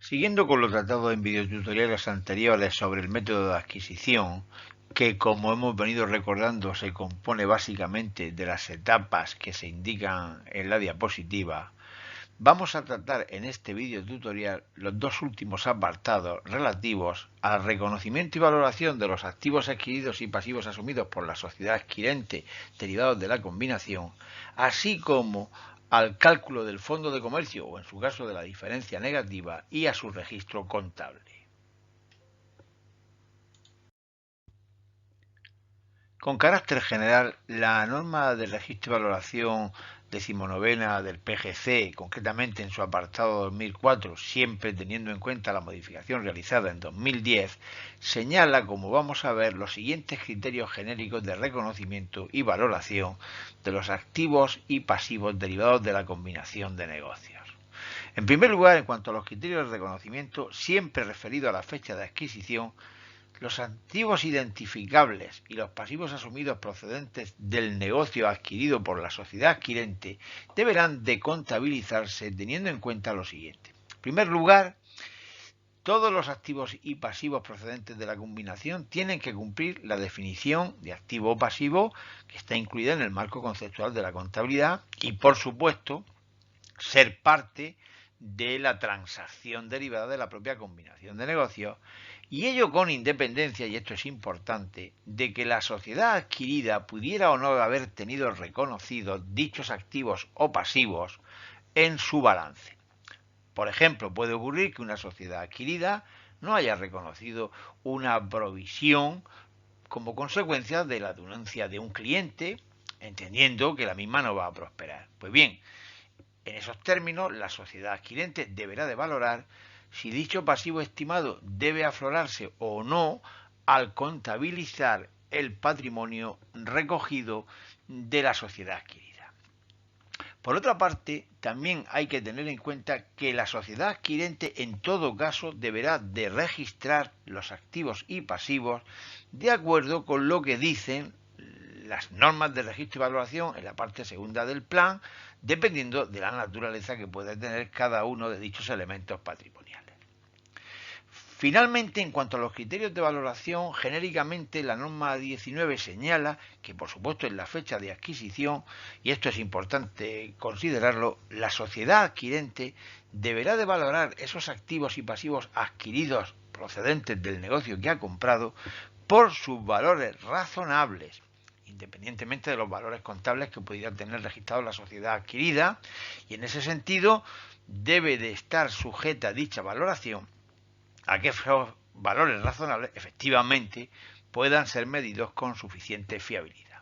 Siguiendo con lo tratado en videotutoriales anteriores sobre el método de adquisición, que como hemos venido recordando se compone básicamente de las etapas que se indican en la diapositiva, vamos a tratar en este videotutorial los dos últimos apartados relativos al reconocimiento y valoración de los activos adquiridos y pasivos asumidos por la sociedad adquirente derivados de la combinación, así como al cálculo del fondo de comercio o en su caso de la diferencia negativa y a su registro contable. Con carácter general, la norma de registro y valoración decimonovena del PGC, concretamente en su apartado 2004, siempre teniendo en cuenta la modificación realizada en 2010, señala, como vamos a ver, los siguientes criterios genéricos de reconocimiento y valoración de los activos y pasivos derivados de la combinación de negocios. En primer lugar, en cuanto a los criterios de reconocimiento, siempre referido a la fecha de adquisición, los activos identificables y los pasivos asumidos procedentes del negocio adquirido por la sociedad adquirente deberán de contabilizarse teniendo en cuenta lo siguiente. En primer lugar, todos los activos y pasivos procedentes de la combinación tienen que cumplir la definición de activo o pasivo que está incluida en el marco conceptual de la contabilidad y, por supuesto, ser parte de la transacción derivada de la propia combinación de negocios, y ello con independencia, y esto es importante, de que la sociedad adquirida pudiera o no haber tenido reconocidos dichos activos o pasivos en su balance. Por ejemplo, puede ocurrir que una sociedad adquirida no haya reconocido una provisión como consecuencia de la denuncia de un cliente, entendiendo que la misma no va a prosperar. Pues bien, en esos términos, la sociedad adquirente deberá de valorar si dicho pasivo estimado debe aflorarse o no al contabilizar el patrimonio recogido de la sociedad adquirida. Por otra parte, también hay que tener en cuenta que la sociedad adquirente en todo caso deberá de registrar los activos y pasivos de acuerdo con lo que dicen las normas de registro y valoración en la parte segunda del plan, dependiendo de la naturaleza que pueda tener cada uno de dichos elementos patrimoniales. Finalmente, en cuanto a los criterios de valoración, genéricamente la norma 19 señala que, por supuesto, en la fecha de adquisición, y esto es importante considerarlo, la sociedad adquirente deberá de valorar esos activos y pasivos adquiridos procedentes del negocio que ha comprado por sus valores razonables, independientemente de los valores contables que pudiera tener registrado la sociedad adquirida, y en ese sentido debe de estar sujeta a dicha valoración a que esos valores razonables efectivamente puedan ser medidos con suficiente fiabilidad.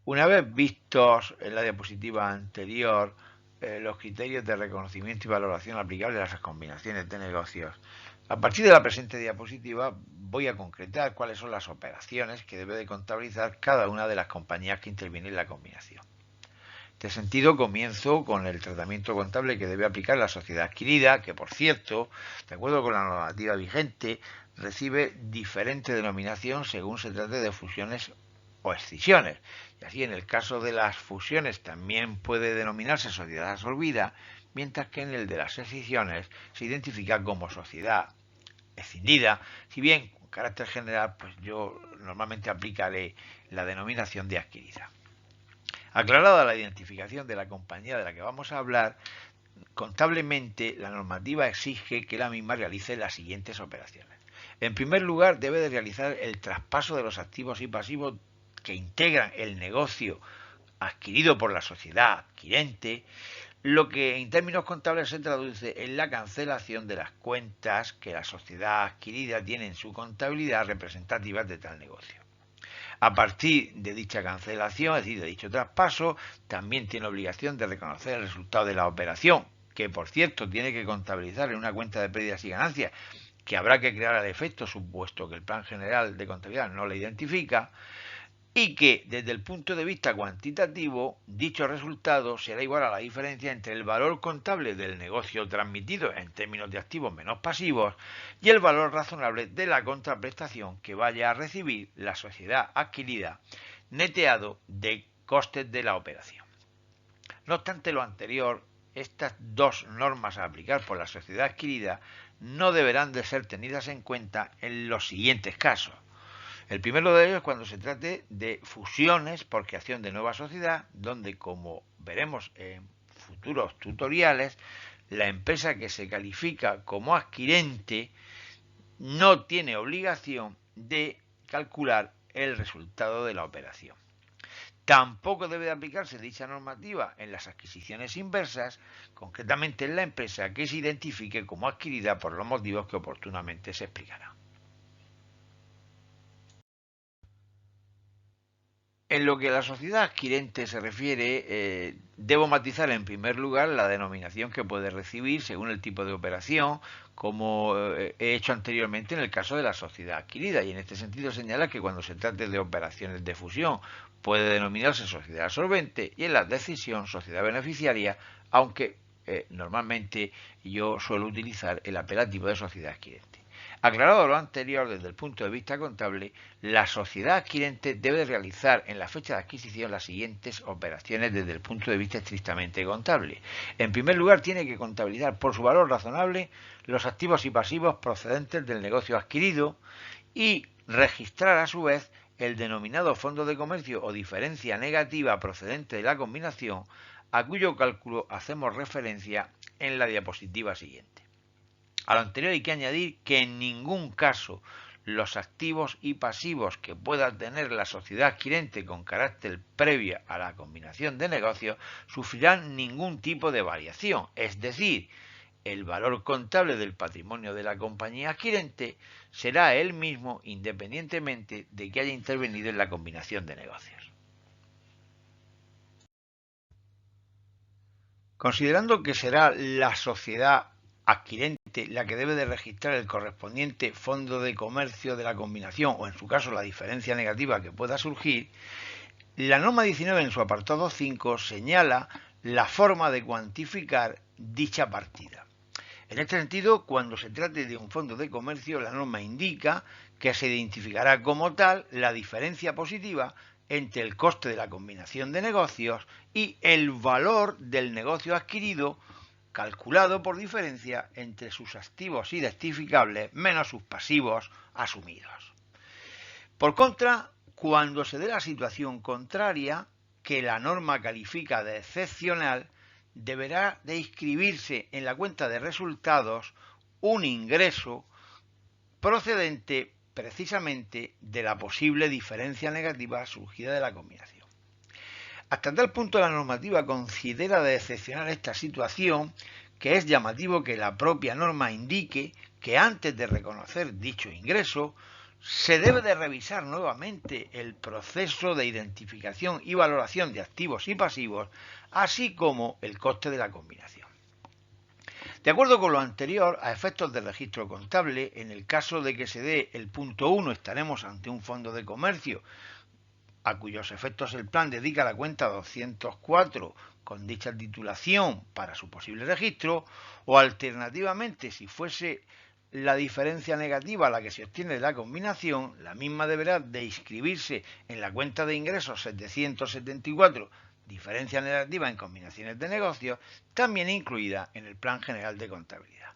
Una vez vistos en la diapositiva anterior los criterios de reconocimiento y valoración aplicables a las combinaciones de negocios, a partir de la presente diapositiva voy a concretar cuáles son las operaciones que debe de contabilizar cada una de las compañías que intervienen en la combinación. En este sentido, comienzo con el tratamiento contable que debe aplicar la sociedad adquirida, que por cierto, de acuerdo con la normativa vigente, recibe diferente denominación según se trate de fusiones o escisiones. Y así, en el caso de las fusiones también puede denominarse sociedad absorbida, mientras que en el de las escisiones se identifica como sociedad escindida, si bien con carácter general, pues yo normalmente aplicaré la denominación de adquirida. Aclarada la identificación de la compañía de la que vamos a hablar, contablemente la normativa exige que la misma realice las siguientes operaciones. En primer lugar, debe de realizar el traspaso de los activos y pasivos que integran el negocio adquirido por la sociedad adquirente, lo que en términos contables se traduce en la cancelación de las cuentas que la sociedad adquirida tiene en su contabilidad representativas de tal negocio. A partir de dicha cancelación, es decir, de dicho traspaso, también tiene obligación de reconocer el resultado de la operación, que por cierto tiene que contabilizar en una cuenta de pérdidas y ganancias, que habrá que crear al efecto, supuesto que el plan general de contabilidad no la identifica, y que desde el punto de vista cuantitativo, dicho resultado será igual a la diferencia entre el valor contable del negocio transmitido en términos de activos menos pasivos y el valor razonable de la contraprestación que vaya a recibir la sociedad adquirida, neteado de costes de la operación. No obstante lo anterior, estas dos normas a aplicar por la sociedad adquirida no deberán de ser tenidas en cuenta en los siguientes casos. El primero de ellos es cuando se trate de fusiones por creación de nueva sociedad, donde, como veremos en futuros tutoriales, la empresa que se califica como adquirente no tiene obligación de calcular el resultado de la operación. Tampoco debe de aplicarse dicha normativa en las adquisiciones inversas, concretamente en la empresa que se identifique como adquirida por los motivos que oportunamente se explicarán. En lo que a la sociedad adquirente se refiere, debo matizar en primer lugar la denominación que puede recibir según el tipo de operación, como he hecho anteriormente en el caso de la sociedad adquirida, y en este sentido señala que cuando se trate de operaciones de fusión puede denominarse sociedad solvente y en la decisión sociedad beneficiaria, aunque normalmente yo suelo utilizar el apelativo de sociedad adquirente. Aclarado lo anterior desde el punto de vista contable, la sociedad adquirente debe realizar en la fecha de adquisición las siguientes operaciones desde el punto de vista estrictamente contable. En primer lugar, tiene que contabilizar por su valor razonable los activos y pasivos procedentes del negocio adquirido y registrar a su vez el denominado fondo de comercio o diferencia negativa procedente de la combinación, a cuyo cálculo hacemos referencia en la diapositiva siguiente. A lo anterior hay que añadir que en ningún caso los activos y pasivos que pueda tener la sociedad adquirente con carácter previo a la combinación de negocios sufrirán ningún tipo de variación, es decir, el valor contable del patrimonio de la compañía adquirente será el mismo independientemente de que haya intervenido en la combinación de negocios. Considerando que será la sociedad adquirente la que debe de registrar el correspondiente fondo de comercio de la combinación o en su caso la diferencia negativa que pueda surgir, la norma 19 en su apartado 5 señala la forma de cuantificar dicha partida. En este sentido, cuando se trate de un fondo de comercio, la norma indica que se identificará como tal la diferencia positiva entre el coste de la combinación de negocios y el valor del negocio adquirido, calculado por diferencia entre sus activos identificables menos sus pasivos asumidos. Por contra, cuando se dé la situación contraria, que la norma califica de excepcional, deberá de inscribirse en la cuenta de resultados un ingreso procedente precisamente de la posible diferencia negativa surgida de la combinación. Hasta tal punto la normativa considera de excepcional esta situación que es llamativo que la propia norma indique que antes de reconocer dicho ingreso se debe de revisar nuevamente el proceso de identificación y valoración de activos y pasivos, así como el coste de la combinación. De acuerdo con lo anterior, a efectos del registro contable, en el caso de que se dé el punto 1, estaremos ante un fondo de comercio a cuyos efectos el plan dedica la cuenta 204 con dicha titulación para su posible registro, o alternativamente, si fuese la diferencia negativa la que se obtiene de la combinación, la misma deberá de inscribirse en la cuenta de ingresos 774, diferencia negativa en combinaciones de negocios, también incluida en el Plan General de Contabilidad.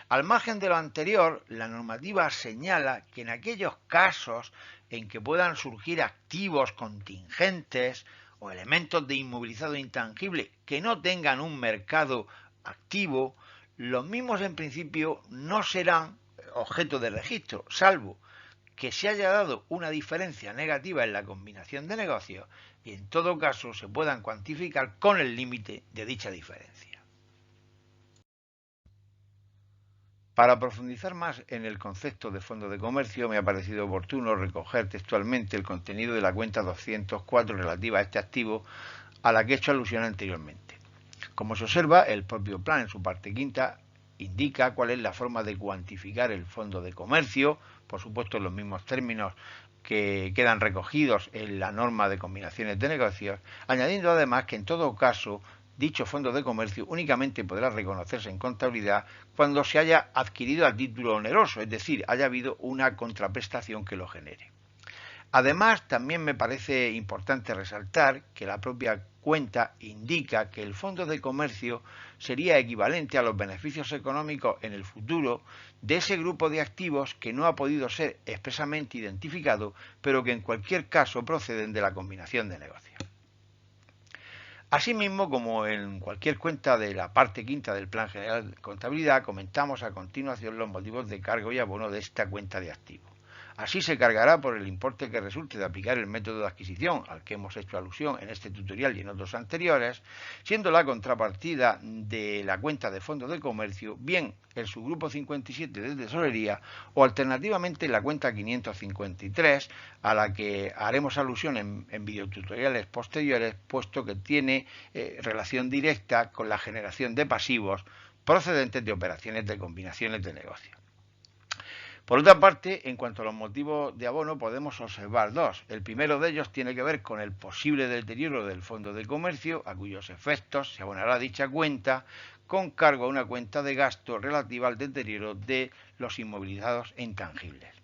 Al margen de lo anterior, la normativa señala que en aquellos casos en que puedan surgir activos contingentes o elementos de inmovilizado intangible que no tengan un mercado activo, los mismos en principio no serán objeto de registro, salvo que se haya dado una diferencia negativa en la combinación de negocios y en todo caso se puedan cuantificar con el límite de dicha diferencia. Para profundizar más en el concepto de fondo de comercio, me ha parecido oportuno recoger textualmente el contenido de la cuenta 204 relativa a este activo a la que he hecho alusión anteriormente. Como se observa, el propio plan en su parte quinta indica cuál es la forma de cuantificar el fondo de comercio, por supuesto en los mismos términos que quedan recogidos en la norma de combinaciones de negocios, añadiendo además que en todo caso dicho fondo de comercio únicamente podrá reconocerse en contabilidad cuando se haya adquirido a título oneroso, es decir, haya habido una contraprestación que lo genere. Además, también me parece importante resaltar que la propia cuenta indica que el fondo de comercio sería equivalente a los beneficios económicos en el futuro de ese grupo de activos que no ha podido ser expresamente identificado, pero que en cualquier caso proceden de la combinación de negocios. Asimismo, como en cualquier cuenta de la parte quinta del Plan General de Contabilidad, comentamos a continuación los motivos de cargo y abono de esta cuenta de activos. Así se cargará por el importe que resulte de aplicar el método de adquisición al que hemos hecho alusión en este tutorial y en otros anteriores, siendo la contrapartida de la cuenta de fondos de comercio bien el subgrupo 57 de tesorería o alternativamente la cuenta 553 a la que haremos alusión en videotutoriales posteriores, puesto que tiene relación directa con la generación de pasivos procedentes de operaciones de combinaciones de negocio. Por otra parte, en cuanto a los motivos de abono, podemos observar dos. El primero de ellos tiene que ver con el posible deterioro del fondo de comercio, a cuyos efectos se abonará dicha cuenta con cargo a una cuenta de gasto relativa al deterioro de los inmovilizados e intangibles.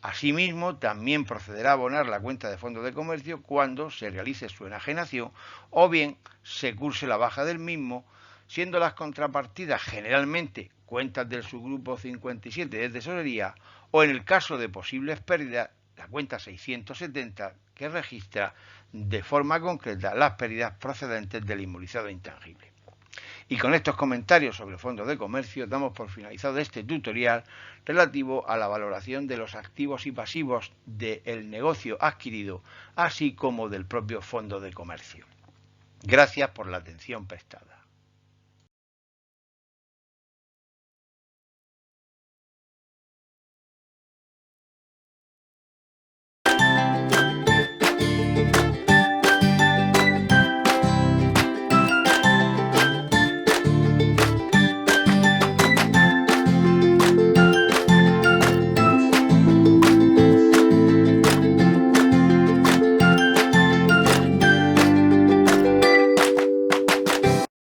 Asimismo, también procederá a abonar la cuenta de fondo de comercio cuando se realice su enajenación o bien se curse la baja del mismo, siendo las contrapartidas generalmente cuentas del subgrupo 57 de tesorería o en el caso de posibles pérdidas, la cuenta 670 que registra de forma concreta las pérdidas procedentes del inmovilizado intangible. Y con estos comentarios sobre fondos de comercio damos por finalizado este tutorial relativo a la valoración de los activos y pasivos del negocio adquirido, así como del propio fondo de comercio. Gracias por la atención prestada.